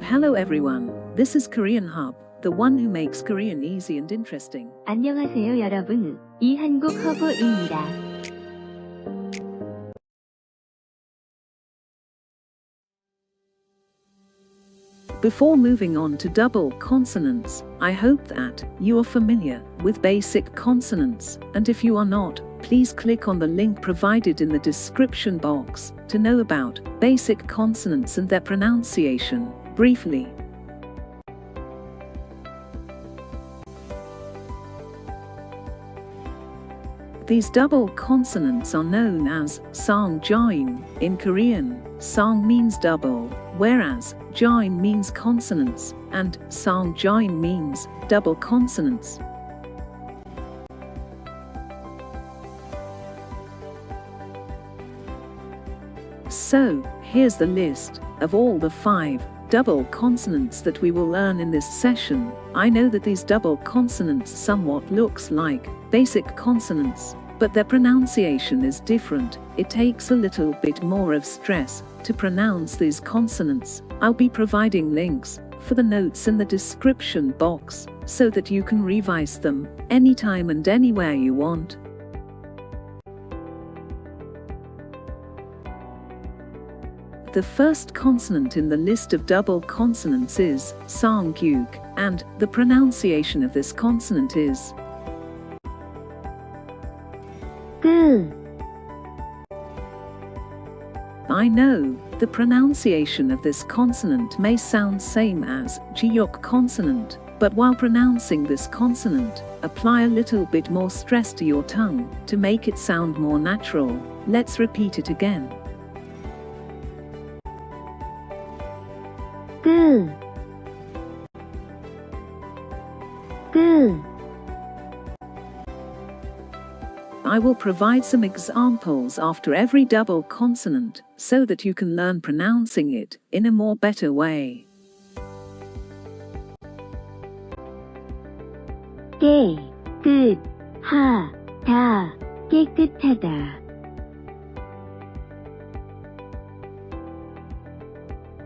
Hello everyone, this is Korean Hub, the one who makes Korean easy and interesting. 안녕하세요 여러분, 이 한국 허브입니다. Before moving on to double consonants, I hope that you are familiar with basic consonants, and if you are not, please click on the link provided in the description box to know about basic consonants and their pronunciation, briefly. These double consonants are known as sangjaing. In Korean, sang means double, whereas jain means consonants, and sangjain means double consonants. So, here's the list of all the 5 double consonants that we will learn in this session. I know that these double consonants somewhat looks like basic consonants, but their pronunciation is different. It takes a little bit more of stress to pronounce these consonants. I'll be providing links for the notes in the description box so that you can revise them anytime and anywhere you want. The first consonant in the list of double consonants is sangkyuk, and the pronunciation of this consonant is 그. I know the pronunciation of this consonant may sound same as jiok consonant, but while pronouncing this consonant, apply a little bit more stress to your tongue to make it sound more natural. Let's repeat it again. 그. 그. I will provide some examples after every double consonant so that you can learn pronouncing it in a more better way. 깨, 끝, 하, 다, 깨끗하다.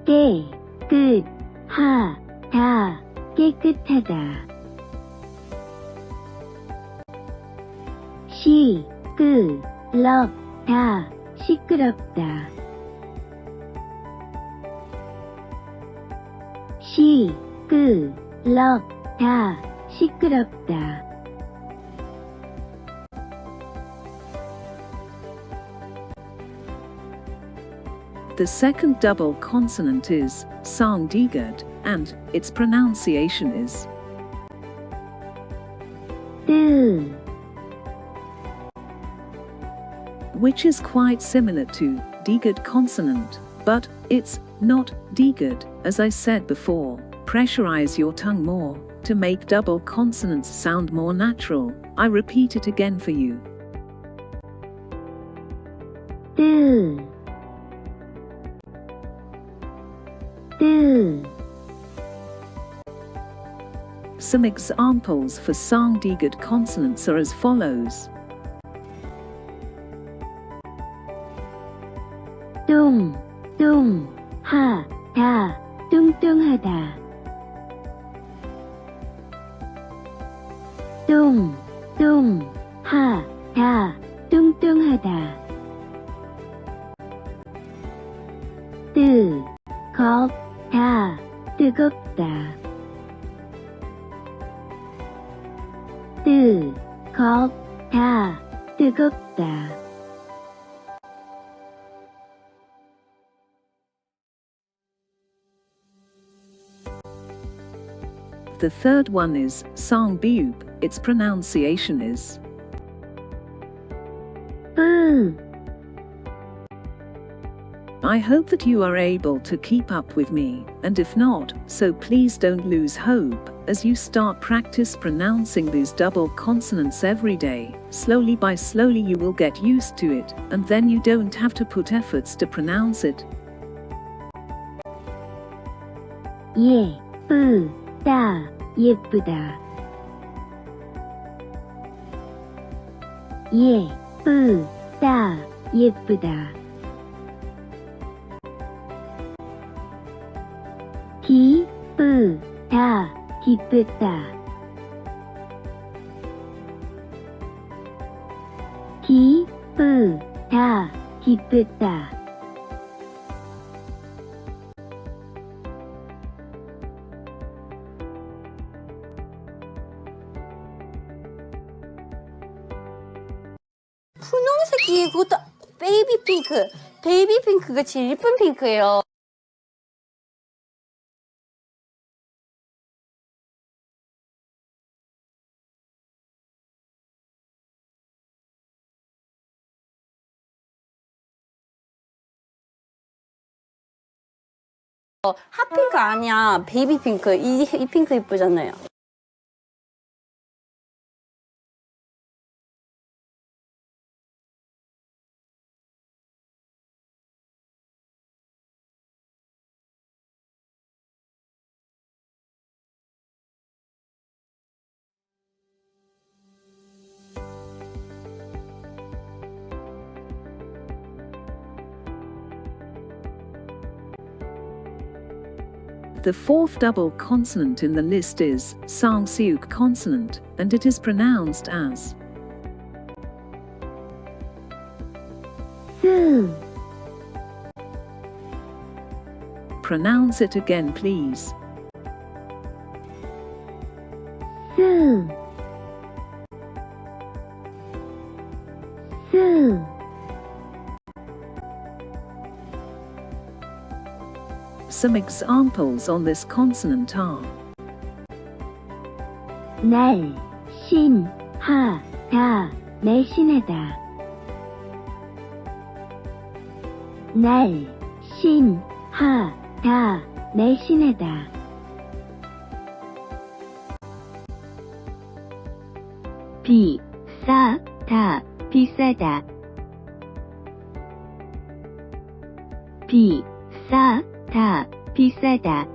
깨, 끝, 하, 다, 깨끗하다. 시, 끄, 럽, 다, 시끄럽다. 시, 끄, 럽, 다, 시끄럽다. The second double consonant is sangdigad, and its pronunciation is 뜨, which is quite similar to digad consonant, but it's not digad. As I said before, pressurize your tongue more to make double consonants sound more natural. I repeat it again for you. 뜨, 뜨. Some examples for sangdigad consonants are as follows. 뚱, 뚱, 하, 다, 뚱뚱하다. 뚱, 뚱, 하, 다, 뚱뚱하다. 뜨, 겁, 다, 뜨겁다. 뜨, 겁, 다, 뜨겁다. The third one is sangbiub. Its pronunciation is 뿌. I hope that you are able to keep up with me, and if not, so please don't lose hope as you start practice pronouncing these double consonants every day. Slowly by slowly you will get used to it, and then you don't have to put efforts to pronounce it. 예쁘다, 예쁘다. 예쁘다, 예쁘다. 기쁘다, 기쁘다. 기쁘다, 기쁘다. 분홍색이 그것도 베이비 핑크. 베이비 핑크가 제일 예쁜 핑크예요. 핫핑크 아니야. 베이비 핑크. 이 핑크 예쁘잖아요. The fourth double consonant in the list is Sangseuk consonant, and it is pronounced as 스, Pronounce it again, please. 스, 스. Some examples on this consonant are 날씬하다, 날씬하다. 날씬하다, 날씬하다. 비싸다, 비싸다. 비싸다, 비싸다.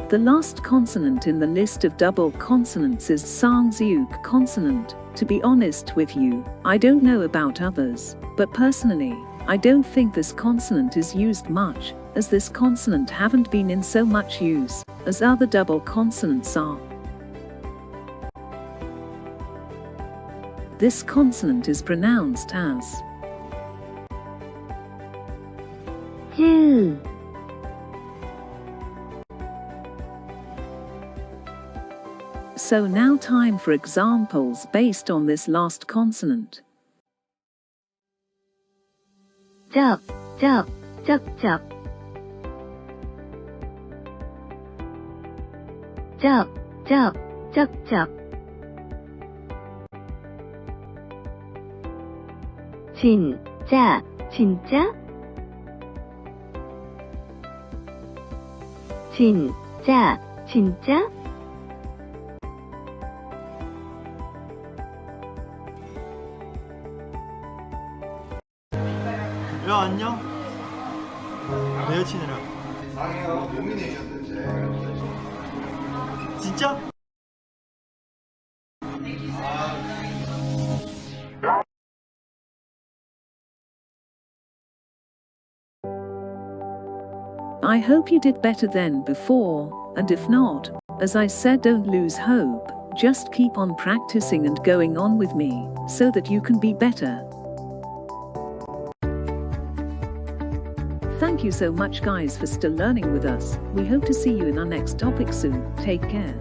The last consonant in the list of double consonants is Sangseuk consonant. To be honest with you, I don't know about others, but personally, I don't think this consonant is used much, as this consonant haven't been in so much use as other double consonants are. This consonant is pronounced as 즈, So now time for examples based on this last consonant. 쩍, 쩍, 쩍쩍. 쩍, 쩍, 쩍쩍. 진짜, 진짜. 진짜, 진짜. 야 안녕. 내 여친이랑. 진짜? I hope you did better than before, and if not, as I said, don't lose hope, just keep on practicing and going on with me, so that you can be better. Thank you so much guys for still learning with us. We hope to see you in our next topic soon. Take care.